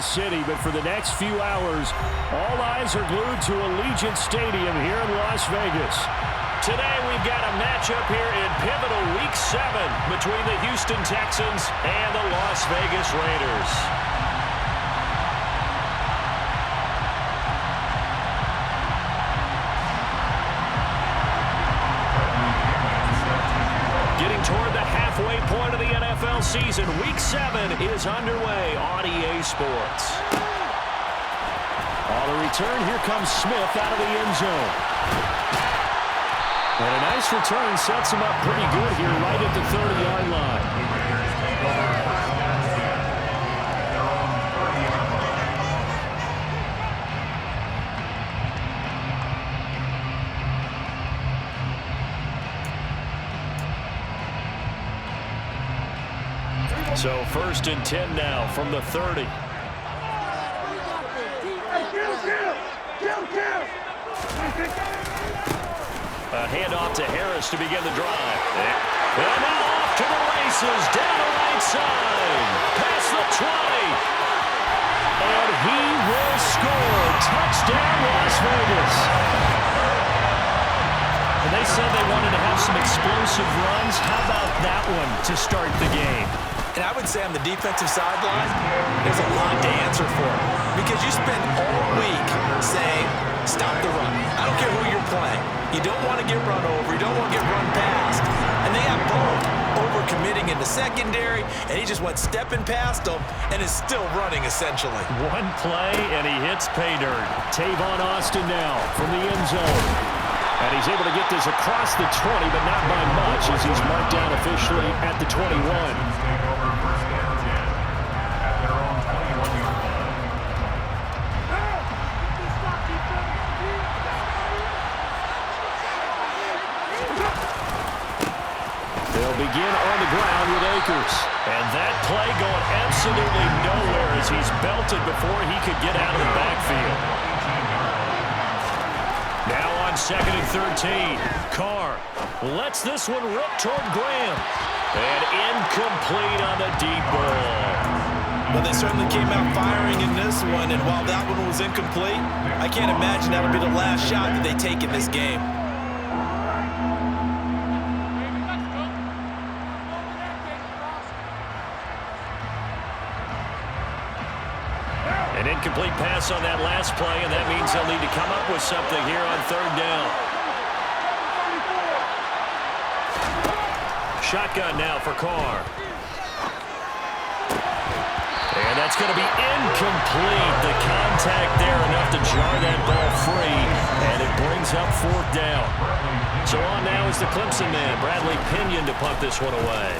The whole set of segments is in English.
Kansas City, but for the next few hours, all eyes are glued to Allegiant Stadium here in Las Vegas. Today we've got a matchup here in pivotal Week 7 between the Houston Texans and the Las Vegas Raiders. Getting toward the halfway point of the NFL season, Week 7 is underway on EA Sports. On the return, here comes Smith out of the end zone. And a nice return sets him up pretty good here right at the 30-yard line. So 1st and 10 now from the 30. A handoff to Harris to begin the drive. And now off to the races, down the right side. Past the 20. And he will score. Touchdown, Las Vegas. And they said they wanted to have some explosive runs. How about that one to start the game? And I would say on the defensive sideline, there's a lot to answer for. Because you spend all week saying, stop the run. I don't care who you're playing. You don't want to get run over. You don't want to get run past. And they have both over-committing in the secondary, and he just went stepping past them and is still running, essentially. One play, and he hits pay dirt. Tavon Austin now from the end zone. And he's able to get this across the 20, but not by much as he's marked down officially at the 21. They'll begin on the ground with Akers. And that play going absolutely nowhere as he's belted before he could get out of the backfield. Now on 2nd and 13. Carr lets this one rip toward Graham. And incomplete on the deep ball. Well, they certainly came out firing in this one, and while that one was incomplete, I can't imagine that'll be the last shot that they take in this game. An incomplete pass on that last play, and that means they'll need to come up with something here on 3rd down. Shotgun now for Carr. And that's going to be incomplete. The contact there enough to jar that ball free, and it brings up 4th down. So on now is the Clemson man, Bradley Pinion, to punt this one away.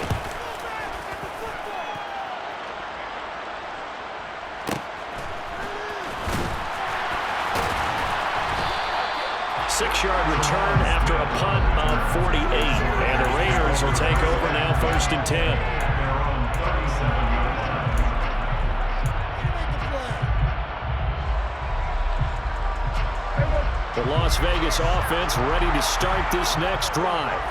6-yard return after a punt of 48. And the Raiders will take over now 1st and 10. The Las Vegas offense ready to start this next drive.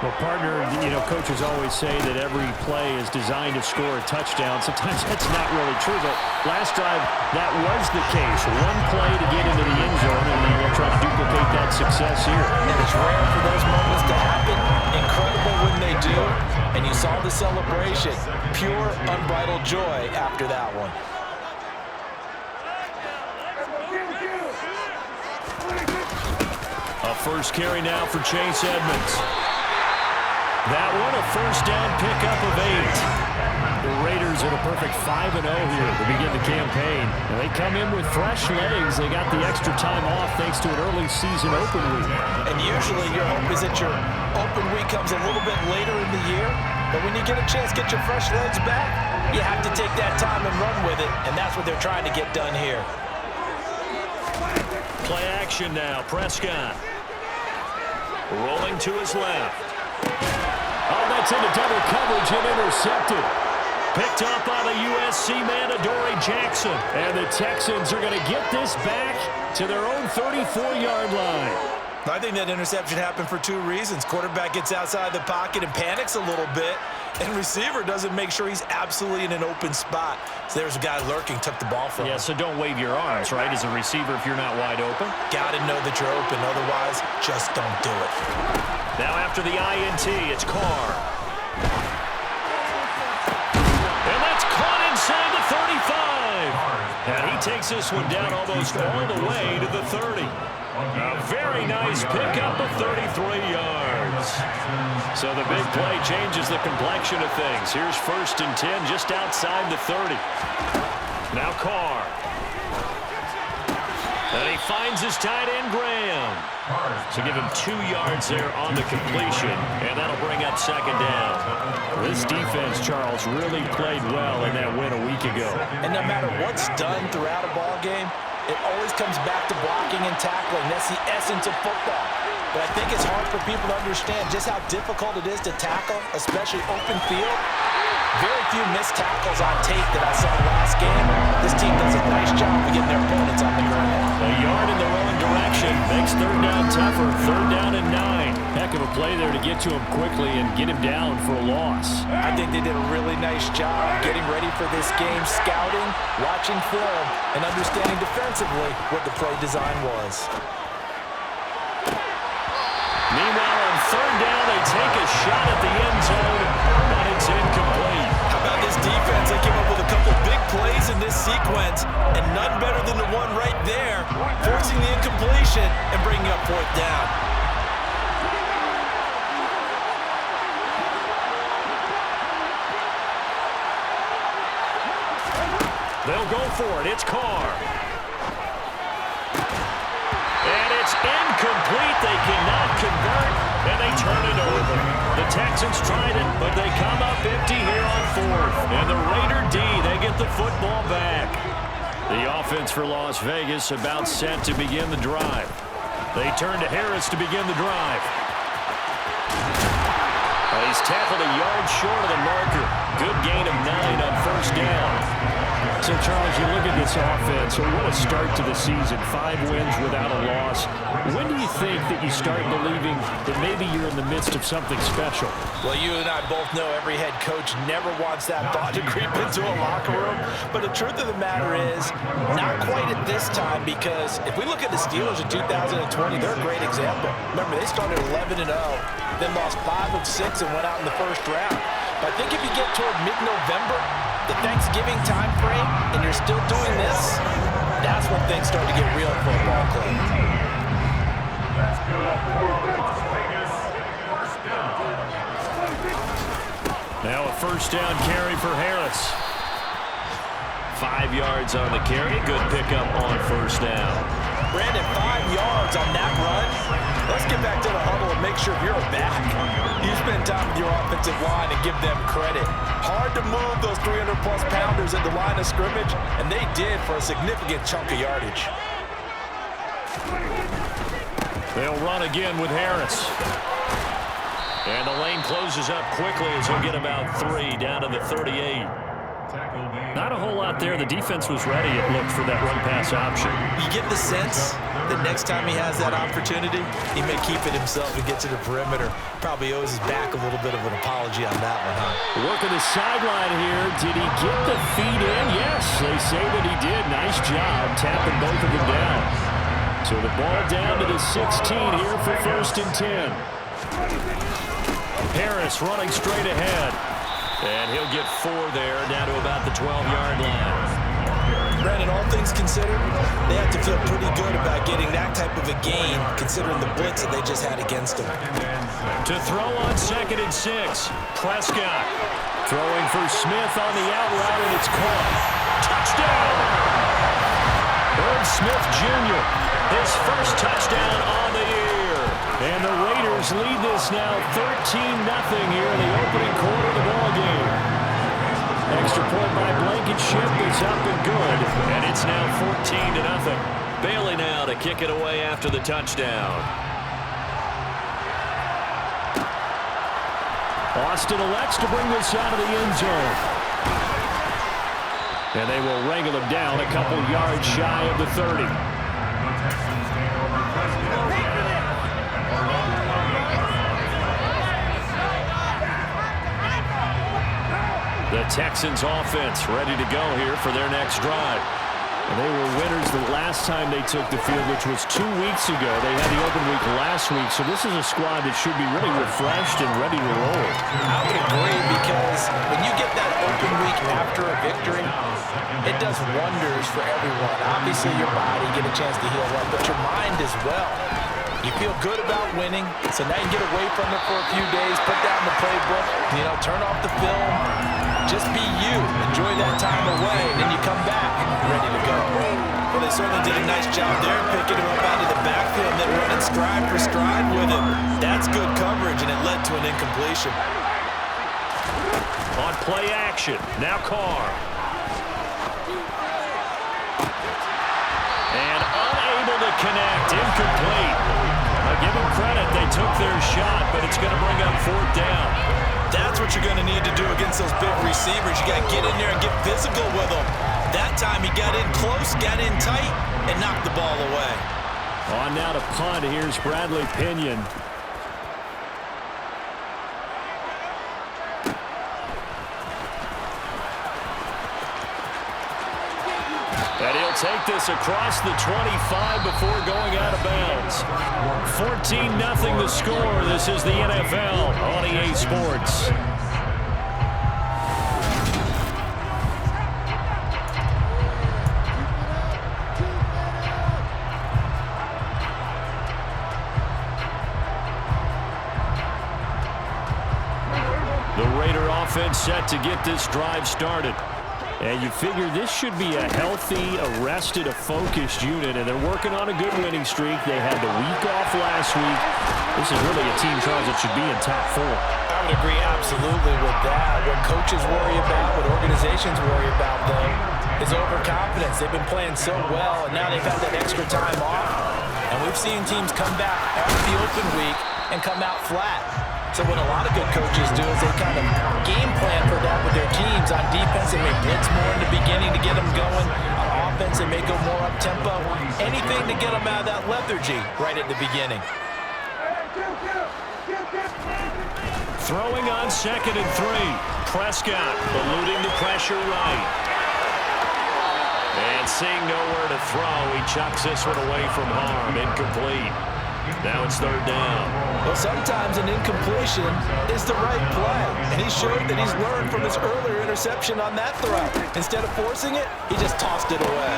Well, partner, coaches always say that every play is designed to score a touchdown. Sometimes that's not really true, but last drive, that was the case. One play to get into the end zone, and then they'll try to duplicate that success here. And it's rare for those moments to happen. Incredible when they do. And you saw the celebration. Pure, unbridled joy after that one. A first carry now for Chase Edmonds. That one, a 1st down pickup of 8. The Raiders at a perfect 5-0 here to begin the campaign. And they come in with fresh legs. They got the extra time off thanks to an early season open week. And usually your hope is that your open week comes a little bit later in the year. But when you get a chance to get your fresh legs back, you have to take that time and run with it. And that's what they're trying to get done here. Play action now. Prescott rolling to his left. Oh, that's into double coverage and intercepted. Picked up by the USC man, Adoree Jackson. And the Texans are going to get this back to their own 34-yard line. I think that interception happened for 2 reasons. Quarterback gets outside the pocket and panics a little bit. And receiver doesn't make sure he's absolutely in an open spot. So there's a guy lurking, took the ball from him. Yeah, so don't wave your arms, right, as a receiver if you're not wide open. Got to know that you're open. Otherwise, just don't do it. Now after the INT, it's Carr. And that's caught inside the 35. And he takes this one down almost all the way to the 30. A very nice pickup of 33 yards. So the big play changes the complexion of things. Here's 1st and 10 just outside the 30. Now Carr. And he finds his tight end, Graham. So give him 2 yards there on the completion, and that'll bring up 2nd down. This defense, Charles, really played well in that win a week ago. And no matter what's done throughout a ball game, it always comes back to blocking and tackling. That's the essence of football. But I think it's hard for people to understand just how difficult it is to tackle, especially open field. Very few missed tackles on tape that I saw last game. This team does a nice job of getting their opponents on the ground. A yard in the wrong direction makes 3rd down tougher. 3rd down and 9. Heck of a play there to get to him quickly and get him down for a loss. I think they did a really nice job getting ready for this game, scouting, watching film, and understanding defensively what the play design was. Meanwhile, on 3rd down, they take a shot at the end zone, but it's incomplete. How about this defense? They came up with a couple big plays in this sequence, and none better than the one right there, forcing the incompletion and bringing up 4th down. They'll go for it. It's Carr. And it's incomplete. They cannot convert, and they turn it over. The Texans tried it, but they come up empty here on 4th. And the Raider D, they get the football back. The offense for Las Vegas about set to begin the drive. They turn to Harris to begin the drive. He's tackled a yard short of the marker. Good gain of 9 on 1st down. So, Charles, you look at this offense, so what a start to the season. 5 wins without a loss. When do you think that you start believing that maybe you're in the midst of something special? Well, you and I both know every head coach never wants that thought to creep into a locker room. But the truth of the matter is, not quite at this time, because if we look at the Steelers in 2020, they're a great example. Remember, they started 11-0, then lost 5 of 6 and went out in the 1st round. But I think if you get toward mid-November, the Thanksgiving time frame, and you're still doing this, that's when things start to get real for a ball club. Now a 1st down carry for Harris. 5 yards on the carry. Good pickup on 1st down. Brandon, 5 yards on that run. Let's get back to the huddle and make sure you're back. You spend time with your offensive line and give them credit. Hard to move those 300-plus pounders at the line of scrimmage, and they did for a significant chunk of yardage. They'll run again with Harris. And the lane closes up quickly as he'll get about 3 down to the 38. Not a whole lot there. The defense was ready, it looked, for that run-pass option. You get the sense that next time he has that opportunity, he may keep it himself and get to the perimeter. Probably owes his back a little bit of an apology on that one, huh? Working the sideline here. Did he get the feet in? Yes, they say that he did. Nice job tapping both of them down. So the ball down to the 16 here for 1st and 10. Harris running straight ahead. And he'll get 4 there, down to about the 12-yard line. Brandon, all things considered, they have to feel pretty good about getting that type of a gain, considering the blitz that they just had against them. To throw on 2nd and 6, Prescott throwing for Smith on the out route, and it's caught. Touchdown! Irv Smith Jr., his 1st touchdown on the year. And the Raiders lead this now 13-0 here in the opening quarter of the ballgame. Extra point by Blankenship is up and good, and it's now 14-0. Bailey now to kick it away after the touchdown. Austin elects to bring this out of the end zone. And they will wrangle him down a couple yards shy of the 30. The Texans offense ready to go here for their next drive. And they were winners the last time they took the field, which was 2 weeks ago. They had the open week last week, so this is a squad that should be really refreshed and ready to roll. I would agree, because when you get that open week after a victory, it does wonders for everyone. Obviously, your body get a chance to heal up, but your mind as well. You feel good about winning, so now you get away from it for a few days, put down the playbook, turn off the film, just be you. Enjoy that time away, and then you come back ready to go. Well, they certainly did a nice job there, picking him up out of the backfield and then running stride for stride with him. That's good coverage, and it led to an incompletion. On play action, now Carr. And unable to connect, incomplete. I'll give them credit, they took their shot, but it's going to bring up 4th down. That's what you're going to need to do against those big receivers. You got to get in there and get physical with them. That time he got in close, got in tight, and knocked the ball away. On now to punt, here's Bradley Pinion. And he'll take this across the 25 before going out of bounds. 14-0 the score. This is the NFL on EA Sports. The Raider offense set to get this drive started. And you figure this should be a healthy, arrested, a focused unit, and they're working on a good winning streak. They had the week off last week. This is really a team, Charles, that should be in top 4. I would agree absolutely with that. What coaches worry about, what organizations worry about, though, is overconfidence. They've been playing so well, and now they've had that extra time off. And we've seen teams come back after the open week and come out flat. So what a lot of good coaches do is they kind of game plan for that with their teams. On defense, they may blitz more in the beginning to get them going. On offense, they may go more up-tempo. Anything to get them out of that lethargy right at the beginning. Throwing on 2nd and 3. Prescott eluding the pressure right. And seeing nowhere to throw, he chucks this one away from harm. Incomplete. Now it's 3rd down. Well, sometimes an incompletion is the right play, and he showed that he's learned from his earlier interception on that throw. Instead of forcing it, he just tossed it away.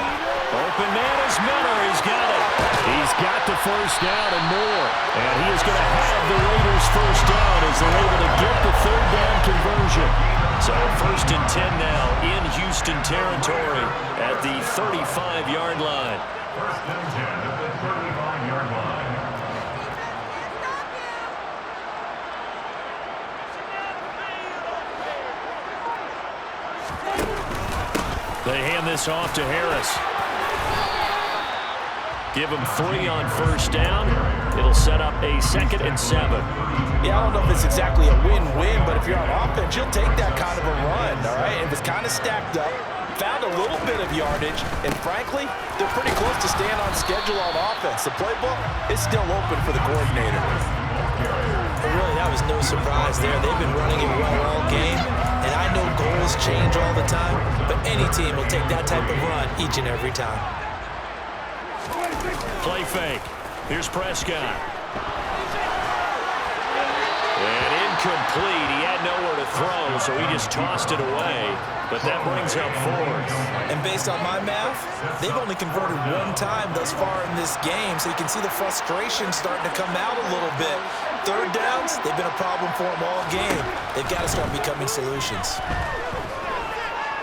Open man is Miller. He's got it. He's got the 1st down and more. And he is going to have the Raiders' 1st down as they're able to get the 3rd down conversion. So 1st and 10 now in Houston territory at the 35-yard line. 1st and 10 at the 35-yard line. They hand this off to Harris. Give him 3 on 1st down. It'll set up a 2nd and 7. Yeah, I don't know if it's exactly a win-win, but if you're on offense, you'll take that kind of a run, all right? It was kind of stacked up, found a little bit of yardage, and frankly, they're pretty close to staying on schedule on offense. The playbook is still open for the coordinator. But really, that was no surprise there. They've been running it well all game, and I know goals change all the time, but any team will take that type of run each and every time. Play fake. Here's Prescott. And incomplete. He had nowhere to throw, so he just tossed it away. But that brings up 4th. And based on my math, they've only converted 1 time thus far in this game, so you can see the frustration starting to come out a little bit. 3rd downs, they've been a problem for them all game. They've got to start becoming solutions.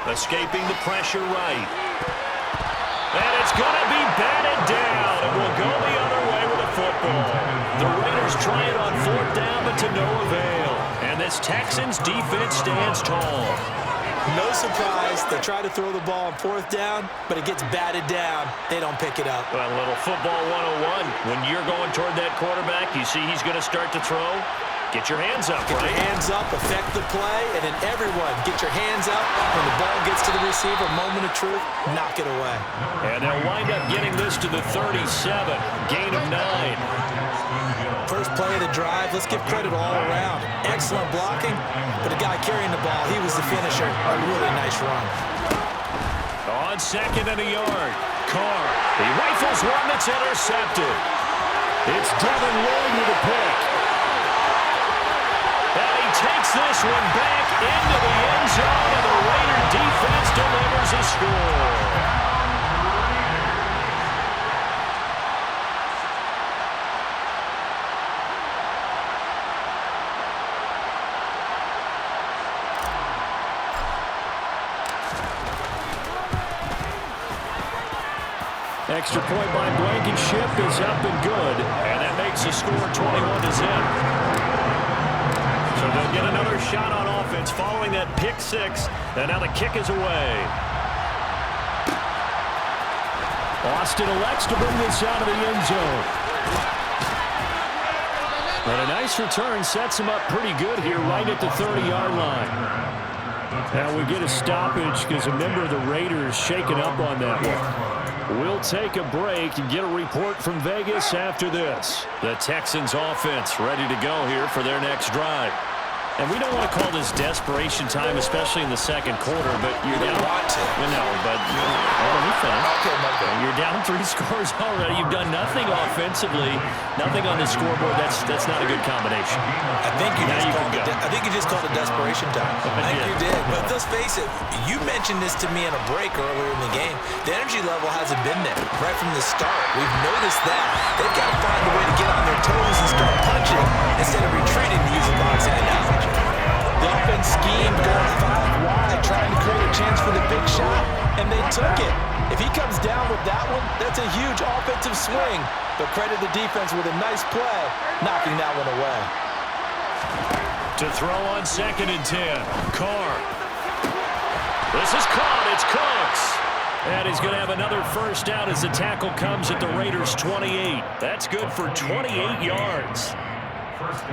Escaping the pressure right. And it's going to be batted down, and we'll go the other way with a football. The Raiders try it on 4th down, but to no avail. And this Texans defense stands tall. No surprise, they try to throw the ball on 4th down, but it gets batted down. They don't pick it up. Well, a little football 101. When you're going toward that quarterback, you see he's going to start to throw. Get your hands up, Get right? your hands up, affect the play, and then everyone get your hands up. When the ball gets to the receiver, moment of truth, knock it away. And they'll wind up getting this to the 37, gain of 9. First play of the drive. Let's give credit all around. Excellent blocking, but the guy carrying the ball, he was the finisher. A really nice run. On second and a yard, Carr. He rifles one that's intercepted. It's Devin Lloyd with a pick. And he takes this one back into the end zone, and the Raider defense delivers a score. Extra point by Blankenship is up and good, and that makes the score 21-0. So they'll get another shot on offense following that pick six, and now the kick is away. Austin elects to bring this out of the end zone. And a nice return sets him up pretty good here right at the 30-yard line. Now we get a stoppage because a member of the Raiders shaken up on that one. We'll take a break and get a report from Vegas after this. The Texans offense ready to go here for their next drive. And we don't want to call this desperation time, especially in the second quarter, but you're down. Want to. No, but let me finish. Okay, my bad. You're down 3 scores already. You've done nothing offensively, nothing on the scoreboard. That's not a good combination. I think you just called it desperation time. I think you did. But let's face it, you mentioned this to me in a break earlier in the game. The energy level hasn't been there right from the start. We've noticed that. They've got to find a way to get on their toes and start punching instead of retreating, to use a boxing analogy. The offense schemed going 5 wide, trying to create a chance for the big shot, and they took it. If he comes down with that one, that's a huge offensive swing. But credit the defense with a nice play, knocking that one away. To throw on 2nd and 10, Carr. This is caught. It's Cooks. And he's going to have another first down as the tackle comes at the Raiders' 28. That's good for 28 yards.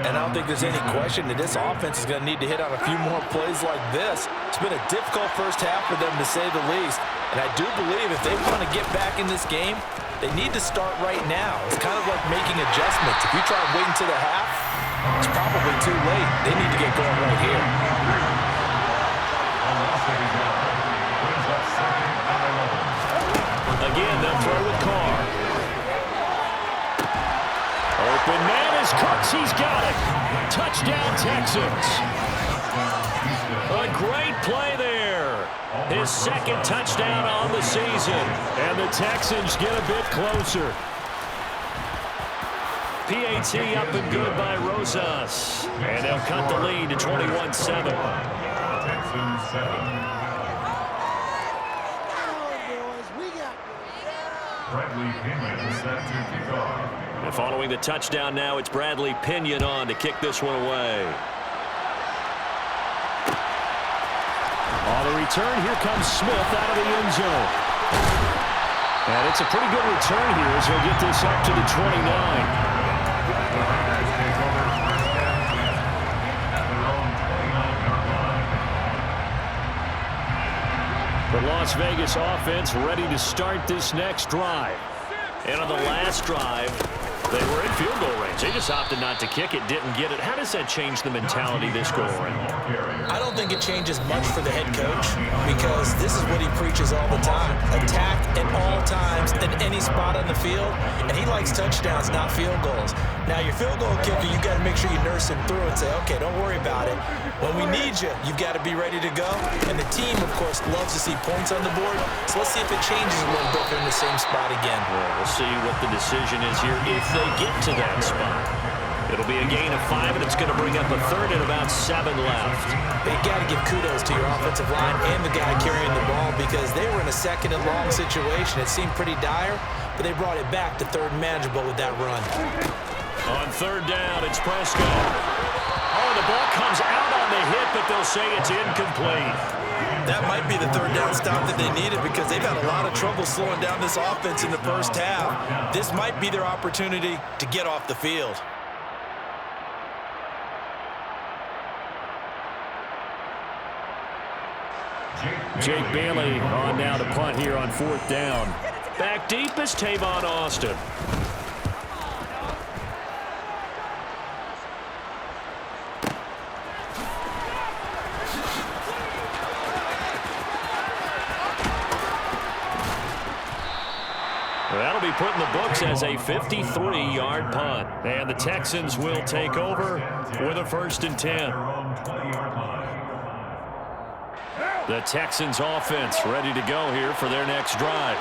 And I don't think there's any question that this offense is going to need to hit on a few more plays like this. It's been a difficult first half for them, to say the least. And I do believe if they want to get back in this game, they need to start right now. It's kind of like making adjustments. If you try to wait until the half, it's probably too late. They need to get going right here. Again, they'll throw with Carr. Open man is Cooks. He's got it. Touchdown, Texans. A great play there. His 2nd touchdown on the season. And the Texans get a bit closer. PAT up and good by Rosas. And they'll cut the lead to 21-7. Texans 7. Bradley Pinion set to kick off. And following the touchdown now, it's Bradley Pinion on to kick this one away. On the return, here comes Smith out of the end zone. And it's a pretty good return here as he'll get this up to the 29. The Las Vegas offense ready to start this next drive. And on the last drive, they were in field goal range. They just opted not to kick it, didn't get it. How does that change the mentality this go around? I don't think it changes much for the head coach because this is what he preaches all the time. Attack at all times in any spot on the field, and he likes touchdowns, not field goals. Now, your field goal kicker, you got to make sure you nurse him through and say, okay, don't worry about it. When we need you, you've got to be ready to go. And the team, of course, loves to see points on the board. So let's see if it changes a little bit. They're in the same spot again. Well, we'll see what the decision is here if they get to that spot. It'll be a gain of 5, and it's going to bring up a third and about 7 left. They got to give kudos to your offensive line and the guy carrying the ball because they were in a 2nd and long situation. It seemed pretty dire, but they brought it back to 3rd and manageable with that run. On 3rd down, it's Prescott. Oh, the ball comes out on the hit, but they'll say it's incomplete. That might be the 3rd down stop that they needed because they've had a lot of trouble slowing down this offense in the first half. This might be their opportunity to get off the field. Jake Bailey on now to punt here on 4th down. Back deep is Tavon Austin. That'll be put in the books as a 53-yard punt. And the Texans will take over with a 1st and 10. The Texans offense ready to go here for their next drive.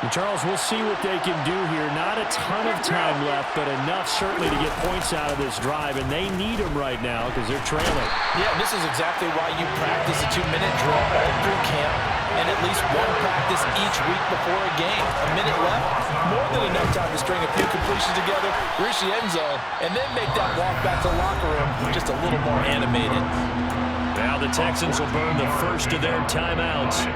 And Charles, we'll see what they can do here. Not a ton of time left, but enough certainly to get points out of this drive, and they need them right now because they're trailing. Yeah, this is exactly why you practice a 2-minute drill all through camp and at least one practice each week before a game. A minute left, more than enough time to string a few completions together, reach the end zone, and then make that walk back to the locker room just a little more animated. Now the Texans will burn the first of their timeouts,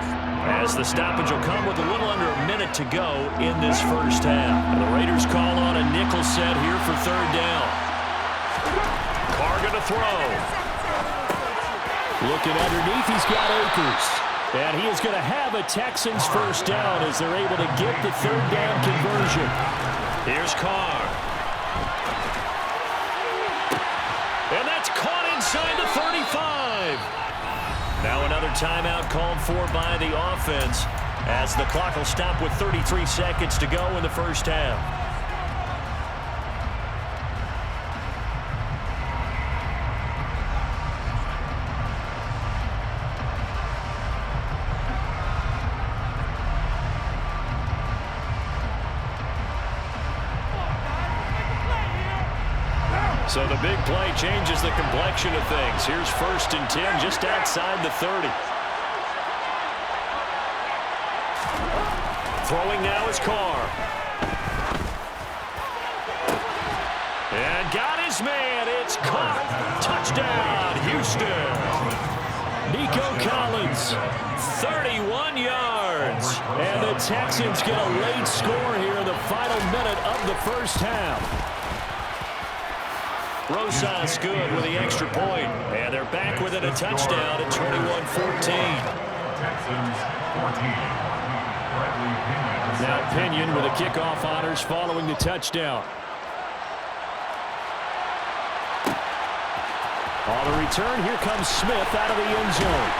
as the stoppage will come with a little under a minute to go in this first half. And the Raiders call on a nickel set here for 3rd down. Carr going to throw. Looking underneath, he's got Akers. And he is going to have a Texans 1st down as they're able to get the 3rd down conversion. Here's Carr. And that's caught inside the 35. Now another timeout called for by the offense as the clock will stop with 33 seconds to go in the first half. So the big play changes the complexion of things. Here's 1st and 10 just outside the 30. Throwing now is Carr. And got his man. It's caught. Touchdown, Houston. Nico Collins, 31 yards. And the Texans get a late score here in the final minute of the first half. Rosas good with the extra point. And they're back within a touchdown at 21-14. Now Pinion with the kickoff honors following the touchdown. On the return, here comes Smith out of the end zone.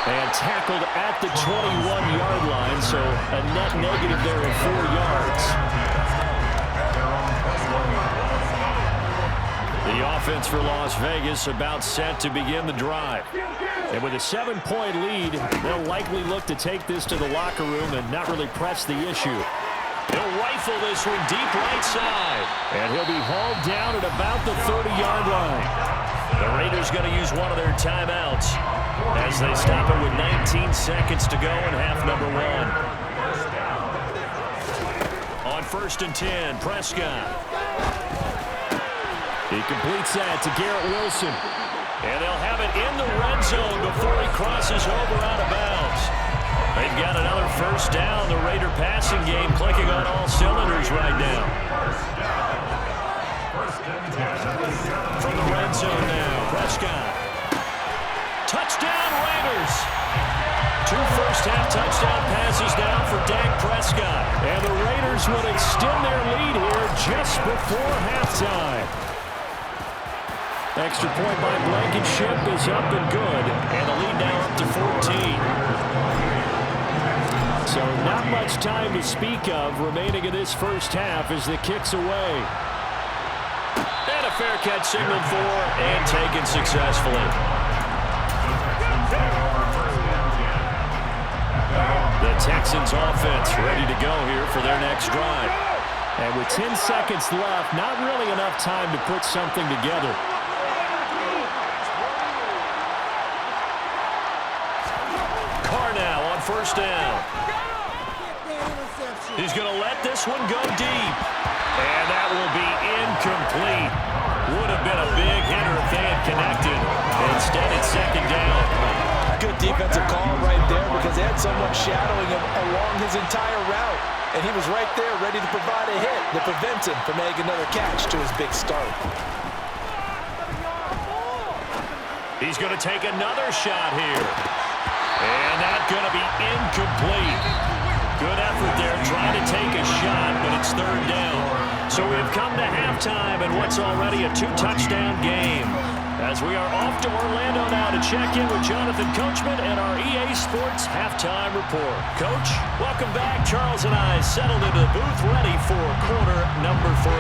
And tackled at the 21-yard line, so a net negative there of 4 yards. The offense for Las Vegas about set to begin the drive. And with a 7-point lead, they'll likely look to take this to the locker room and not really press the issue. He'll rifle this one deep right side. And he'll be hauled down at about the 30-yard line. The Raiders going to use one of their timeouts as they stop it with 19 seconds to go in half number 1. On 1st and 10, Prescott. He completes that to Garrett Wilson. And they'll have it in the red zone before he crosses over out of bounds. They've got another 1st down. The Raider passing game clicking on all cylinders right now. From the red zone now, Prescott. Touchdown, Raiders. 2 first-half touchdown passes now for Dak Prescott. And the Raiders would extend their lead here just before halftime. Extra point by Blankenship is up and good. And the lead now up to 14. So not much time to speak of remaining in this first half as the kick's away. And a fair catch signaled for and taken successfully. The Texans offense ready to go here for their next drive. And with 10 seconds left, not really enough time to put something together. Now on 1st down. He's going to let this one go deep. And that will be incomplete. Would have been a big hitter if they had connected. Instead, it's 2nd down. Good defensive call right there because they had someone shadowing him along his entire route. And he was right there ready to provide a hit that prevents him from making another catch to his big start. He's going to take another shot here. And that's going to be incomplete. Good effort there trying to take a shot, but it's 3rd down. So we've come to halftime in what's already a 2-touchdown game. As we are off to Orlando now to check in with Jonathan Coachman and our EA Sports Halftime Report. Coach, welcome back. Charles and I settled into the booth ready for quarter number 3.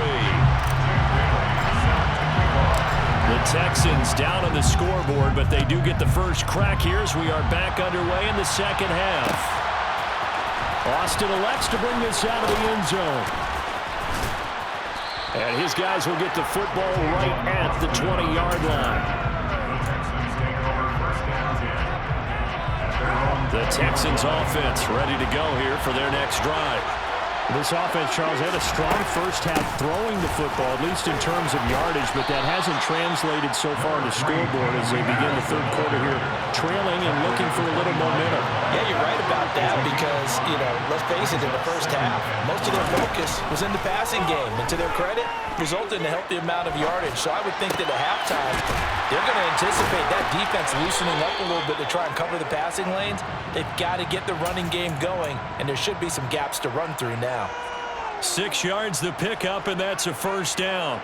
The Texans down on the scoreboard, but they do get the first crack here as we are back underway in the second half. Austin elects to bring this out of the end zone. And his guys will get the football right at the 20-yard line. The Texans offense ready to go here for their next drive. This offense, Charles, had a strong first half throwing the football, at least in terms of yardage, but that hasn't translated so far to scoreboard as they begin the third quarter here, trailing and looking for a little momentum. Yeah, you're right about that because, let's face it, in the first half, most of their focus was in the passing game. And to their credit, resulted in a healthy amount of yardage. So I would think that at halftime, they're going to anticipate that defense loosening up a little bit to try and cover the passing lanes. They've got to get the running game going, and there should be some gaps to run through now. 6 yards the pickup, and that's a first down.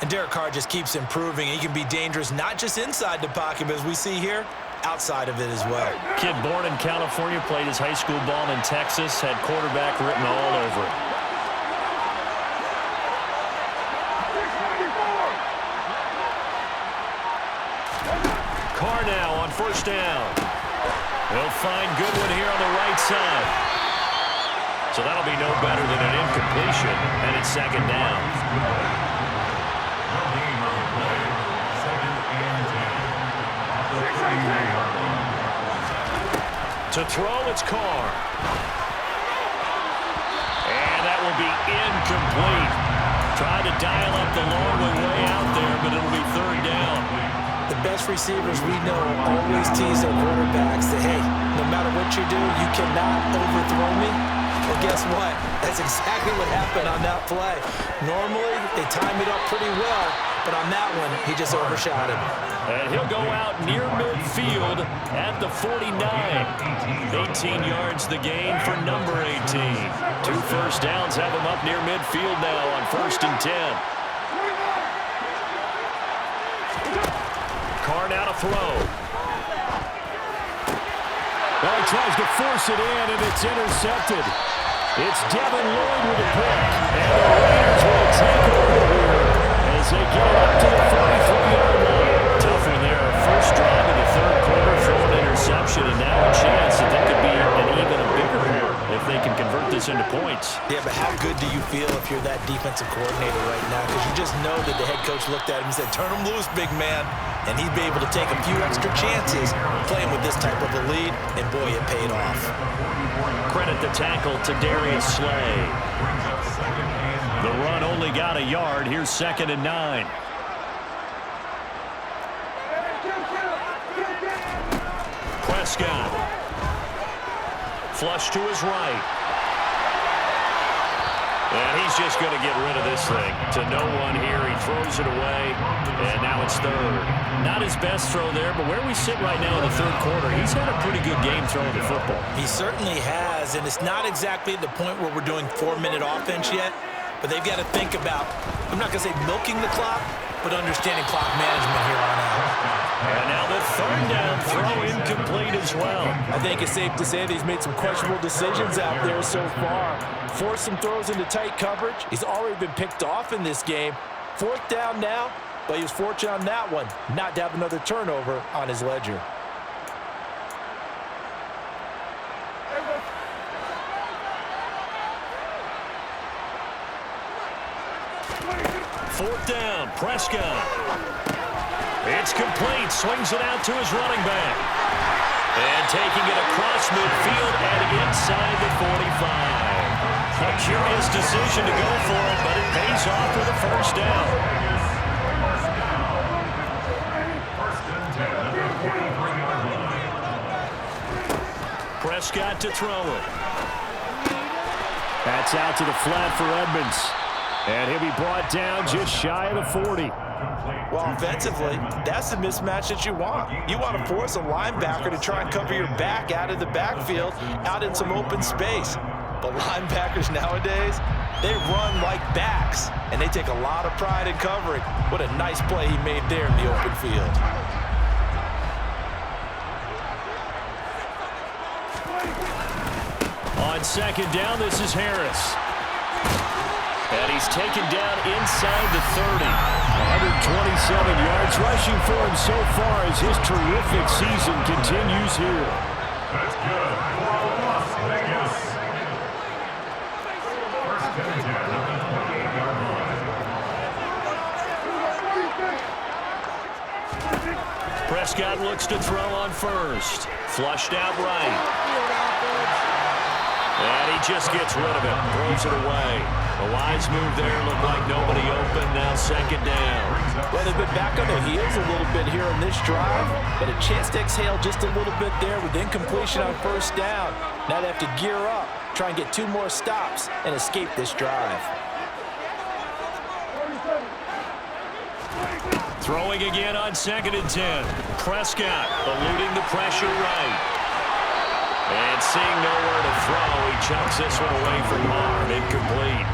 And Derek Carr just keeps improving. He can be dangerous not just inside the pocket, but as we see here, outside of it as well. Kid born in California, played his high school ball in Texas, had quarterback written all over it. Carr now on first down. They'll find Goodwin here on the right side. So that'll be no better than an incompletion, and it's second down. To throw, it's Carr. And that will be incomplete. Tried to dial up the long way out there, but it'll be third down. The best receivers we know always tease their quarterbacks that, hey, no matter what you do, you cannot overthrow me. Well, guess what? That's exactly what happened on that play. Normally, they time it up pretty well, but on that one, he just overshot him. And he'll go out near midfield at the 49. 18 yards the gain for number 18. 2 first downs have him up near midfield now on 1st and 10. Carr now to throw. Well, he tries to force it in, and it's intercepted. It's Devin Lloyd with a pick. And the Raiders will take over here as they get it up to the 43-yard line. Tough one there. First drive of the third quarter, throw an interception, and now a chance that they could be an even a bigger one if they can convert this into points. Yeah, but how good do you feel if you're that defensive coordinator right now? Because you just know that the head coach looked at him and said, turn him loose, big man. And he'd be able to take a few extra chances playing with this type of a lead, and boy, it paid off. Credit the tackle to Darius Slay. The run only got a yard. Here's 2nd and 9. Prescott. Flush to his right. And he's just going to get rid of this thing. To no one here. He throws it away. And now it's third. Not his best throw there, but where we sit right now in the third quarter, he's had a pretty good game throwing the football. He certainly has, and it's not exactly at the point where we're doing 4-minute offense yet, but they've got to think about, I'm not going to say milking the clock, but understanding clock management here on out. And now the third down throw incomplete as well. I think it's safe to say that he's made some questionable decisions out there so far. Forced some throws into tight coverage. He's already been picked off in this game. 4th down now, but he was fortunate on that one not to have another turnover on his ledger. Fourth down, Prescott. It's complete, swings it out to his running back. And taking it across midfield and inside the 45. A curious decision to go for it, but it pays off with a first down. Prescott to throw it. That's out to the flat for Edmonds. And he'll be brought down just shy of the 40. Well, offensively, that's the mismatch that you want. You want to force a linebacker to try and cover your back out of the backfield, out in some open space. But linebackers nowadays, they run like backs, and they take a lot of pride in covering. What a nice play he made there in the open field. On second down, this is Harris. And he's taken down inside the 30. 127 yards rushing for him so far as his terrific season continues here. That's good. For Las Vegas. First and 10 on the 28-yard line. Prescott looks to throw on first. Flushed out right. And he just gets rid of it. Throws it away. A wise move there. Looked like nobody open. Now second down. Well, they've been back on their heels a little bit here on this drive, but a chance to exhale just a little bit there with incompletion on first down. Now they have to gear up, try and get 2 more stops, and escape this drive. Throwing again on second and 10. Prescott eluding the pressure right. And seeing nowhere to throw, he chucks this one away from Marv. Incomplete.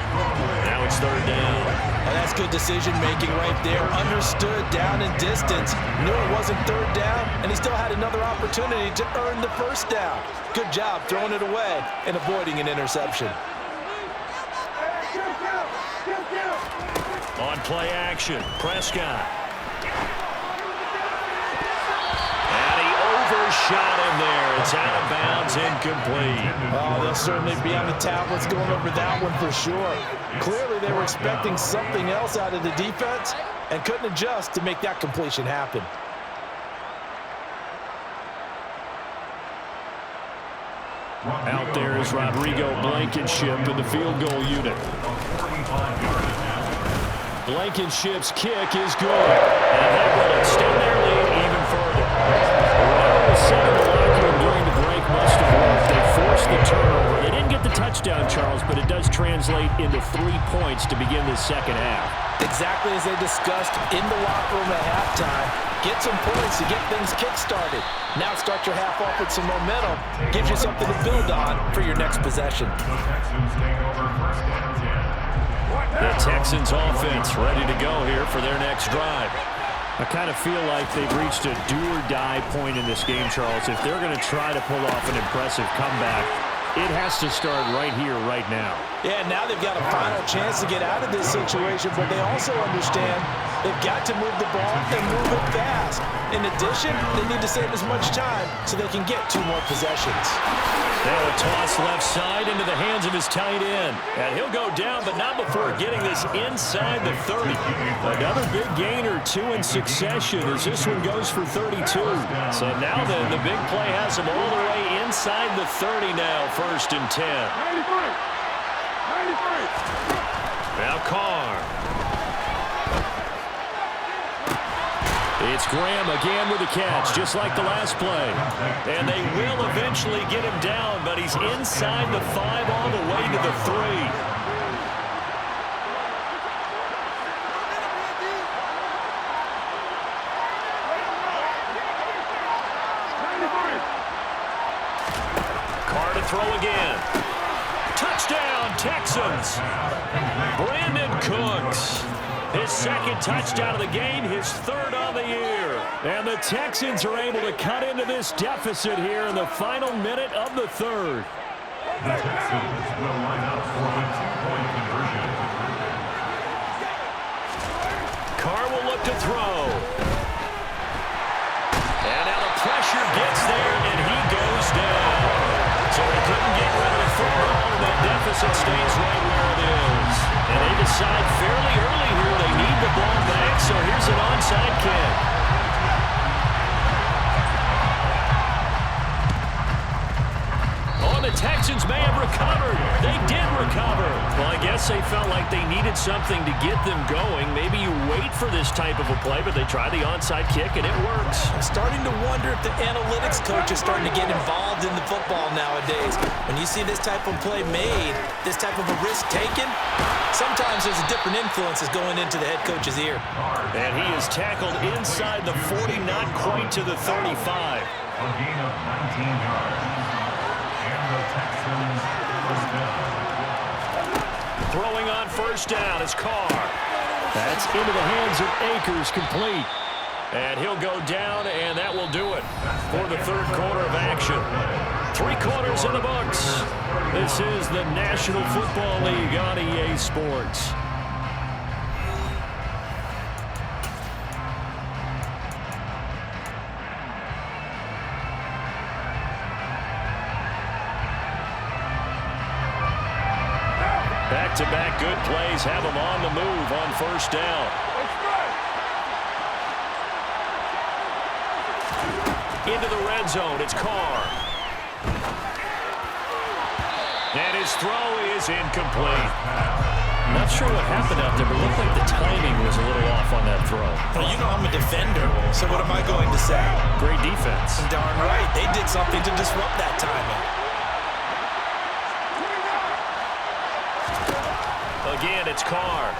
Now it's third down. And that's good decision-making right there. Understood down and distance. Knew it wasn't third down, and he still had another opportunity to earn the first down. Good job throwing it away and avoiding an interception. On play action, Prescott. Shot him there. It's out of bounds, incomplete. Oh, they'll certainly be on the tablets going over that one for sure. Clearly, they were expecting something else out of the defense and couldn't adjust to make that completion happen. Out there is Rodrigo Blankenship in the field goal unit. Blankenship's kick is good. And they will extend their lead even further. The center of the locker room during the break must have worked. They forced the turnover. They didn't get the touchdown, Charles, but it does translate into 3 points to begin the second half. Exactly as they discussed in the locker room at halftime. Get some points to get things kick-started. Now start your half off with some momentum. Gives you something to build on for your next possession. The Texans offense ready to go here for their next drive. I kind of feel like they've reached a do-or-die point in this game, Charles. If they're going to try to pull off an impressive comeback, it has to start right here, right now. Yeah, now they've got a final chance to get out of this situation, but they also understand they've got to move the ball and move it fast. In addition, they need to save as much time so they can get 2 more possessions. Now a toss left side into the hands of his tight end. And he'll go down, but not before getting this inside the 30. Another big gain or 2 in succession as this one goes for 32. So now then, the big play has him all the way inside the 30 now, first and 10. 93. Now Carr. It's Graham again with a catch, just like the last play. And they will eventually get him down, but he's inside the 5 all the way to the 3. Throw again. Touchdown, Texans. Brandon Cooks. His second touchdown of the game, his 3rd of the year. And the Texans are able to cut into this deficit here in the final minute of the 3rd. The Texans will line up for the 2-point conversion. Carr will look to throw. And now the pressure gets there, and he goes down. So he couldn't get rid of the football, and that deficit stays right where it is. And they decide fairly early here they need the ball back, so here's an onside kick. Oh, the Texans may have recovered. They did recover. Well, I guess they felt like they needed something to get them going. Maybe you wait for this type of a play, but they try the onside kick, and it works. I'm starting to wonder if the analytics coach is starting to get involved in the football nowadays. When you see this type of play made, this type of a risk taken, sometimes there's a different influences going into the head coach's ear. And he is tackled inside the 40, not quite to the 35. A gain of 19 yards. And the Texans first down. Throwing on first down is Carr. That's into the hands of Akers, complete. And he'll go down, and that will do it for the third quarter of action. 3 quarters in the books. This is the National Football League on EA Sports. Back-to-back good plays have them on the move on first down. Into the red zone, it's Carr. And his throw is incomplete. Not sure what happened out there, but it looked like the timing was a little off on that throw. Well, you know I'm a defender, so what am I going to say? Great defense. Darn right. They did something to disrupt that timing. Again, it's Carr.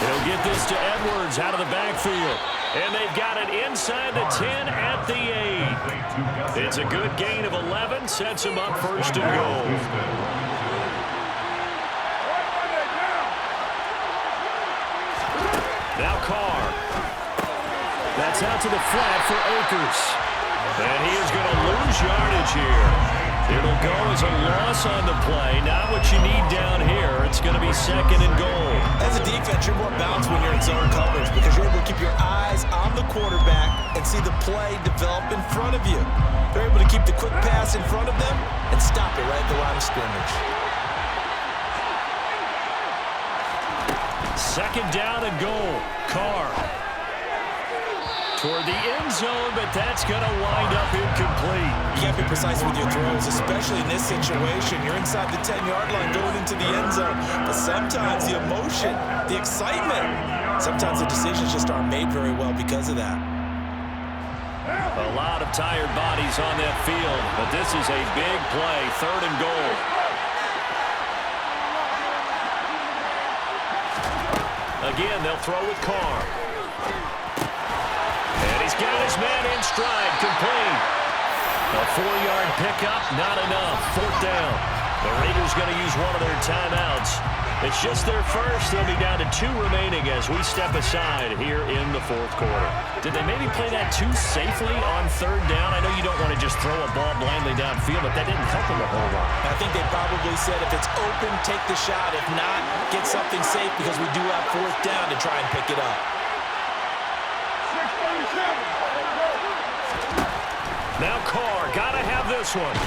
He'll get this to Edwards out of the backfield. And they've got it inside the 10 at the 8. It's a good gain of 11. Sets him up first and goal. Now Carr. That's out to the flat for Akers. And he is going to lose yardage here. It'll go as a loss on the play. Not what you need down here. It's going to be second and goal. As a defense, you're more balanced when you're in zone coverage because you're able to keep your eyes on the quarterback and see the play develop in front of you. They're able to keep the quick pass in front of them and stop it right at the line of scrimmage. Second down and goal. Carr toward the end zone, but that's going to wind up incomplete. You can't be precise with your throws, especially in this situation. You're inside the 10-yard line going into the end zone, but sometimes the emotion, the excitement, sometimes the decisions just aren't made very well because of that. A lot of tired bodies on that field, but this is a big play, third and goal. Again, they'll throw with Carr. And he's got his man in stride, complete. A 4-yard pickup, not enough. Fourth down. The Raiders going to use one of their timeouts. It's just their first. They'll be down to 2 remaining as we step aside here in the fourth quarter. Did they maybe play that too safely on third down? I know you don't want to just throw a ball blindly downfield, but that didn't help them a whole lot. I think they probably said if it's open, take the shot. If not, get something safe because we do have fourth down to try and pick it up. Now Carr, gotta have this one.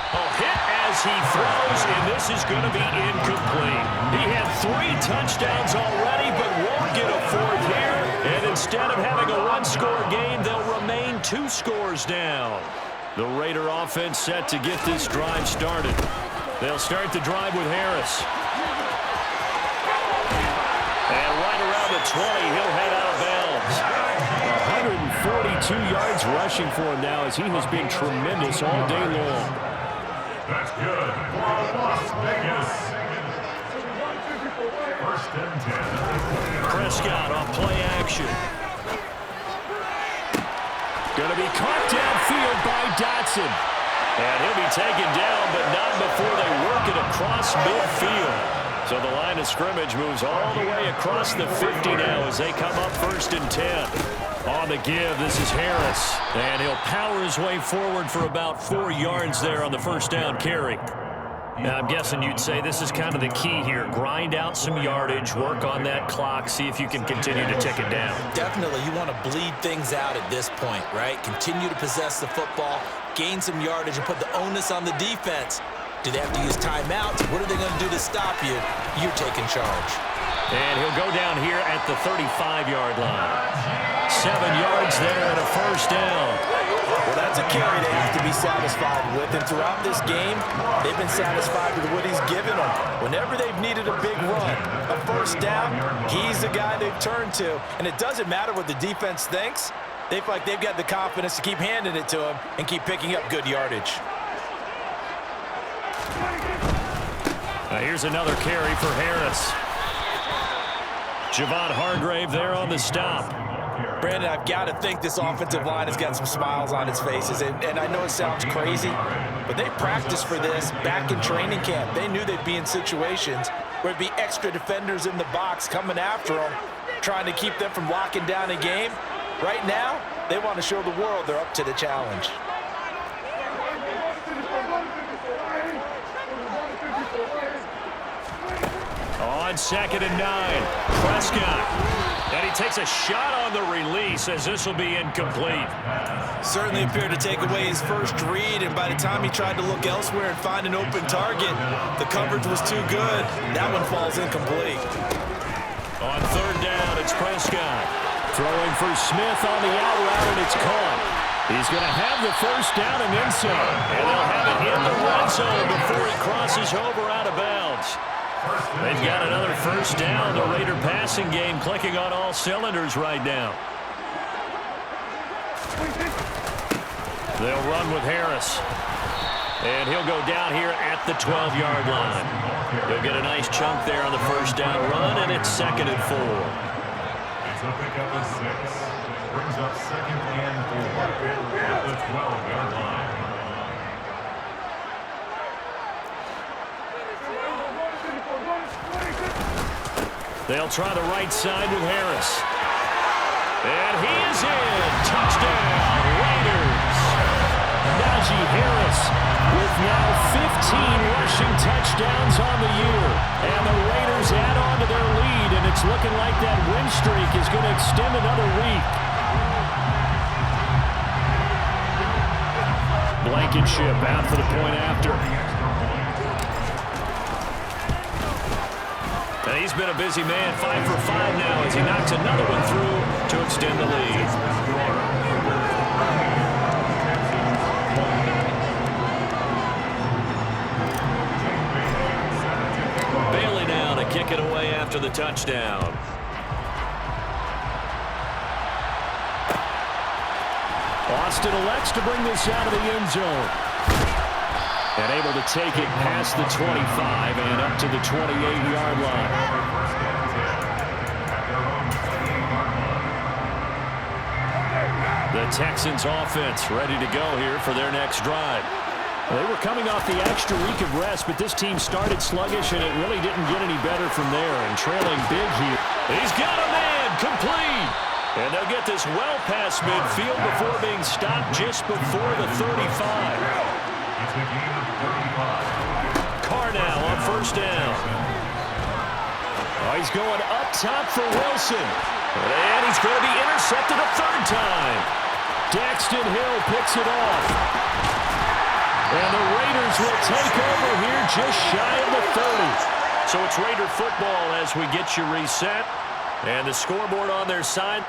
A hit as he throws, and this is going to be incomplete. He had 3 touchdowns already, but won't get a 4th here. And instead of having a 1-score game, they'll remain 2 scores down. The Raider offense set to get this drive started. They'll start the drive with Harris. And right around the 20, he'll head out of bounds. 142 yards rushing for him now as he has been tremendous all day long. That's good. Las Vegas. First and 10. Prescott on play action. Going to be caught downfield by Dotson. And he'll be taken down, but not before they work it across midfield. So the line of scrimmage moves all the way across the 50 now as they come up first and 10. On the give, this is Harris. And he'll power his way forward for about 4 yards there on the first down carry. Now, I'm guessing you'd say this is kind of the key here. Grind out some yardage, work on that clock, see if you can continue to tick it down. Definitely, you want to bleed things out at this point, right? Continue to possess the football, gain some yardage, and put the onus on the defense. Do they have to use timeouts? What are they going to do to stop you? You're taking charge. And he'll go down here at the 35-yard line. 7 yards there and a first down. Well, that's a carry they have to be satisfied with. And throughout this game, they've been satisfied with what he's given them. Whenever they've needed a big run, a first down, he's the guy they've turned to. And it doesn't matter what the defense thinks. They feel like they've got the confidence to keep handing it to him and keep picking up good yardage. Here's another carry for Harris. Javon Hargrave there on the stop. Brandon, I've got to think this offensive line has got some smiles on its faces. And I know it sounds crazy, but they practiced for this back in training camp. They knew they'd be in situations where it'd be extra defenders in the box coming after them, trying to keep them from locking down a game. Right now, they want to show the world they're up to the challenge. On 2nd and 9, Prescott. And he takes a shot on the release as this will be incomplete. Certainly appeared to take away his first read, and by the time he tried to look elsewhere and find an open target, the coverage was too good. That one falls incomplete. On 3rd down, it's Prescott. Throwing for Smith on the out route, and it's caught. He's going to have the first down and then some. And they'll have it in the red zone before he crosses over out of bounds. They've got another first down. The Raider passing game clicking on all cylinders right now. They'll run with Harris. And he'll go down here at the 12-yard line. He'll get a nice chunk there on the first down run, and it's 2nd and 4. It's a pickup of 6. Brings up 2nd and 4 at the 12-yard line. They'll try the right side with Harris. And he is in. Touchdown, Raiders. Najee Harris with now 15 rushing touchdowns on the year. And the Raiders add on to their lead, and it's looking like that win streak is going to extend another week. Blankenship out for the point after. And he's been a busy man, 5 for 5 now as he knocks another one through to extend the lead. Bailey now to kick it away after the touchdown. Austin elects to bring this out of the end zone. And able to take it past the 25 and up to the 28-yard line. The Texans offense ready to go here for their next drive. They were coming off the extra week of rest, but this team started sluggish, and it really didn't get any better from there. And trailing big here. He's got a man, complete. And they'll get this well past midfield before being stopped just before the 35. It's a gain of 35. Carr now on first down. Oh, he's going up top for Wilson. And he's going to be intercepted a 3rd time. Daxton Hill picks it off. And the Raiders will take over here just shy of the 30. So it's Raider football as we get you reset. And the scoreboard on their side.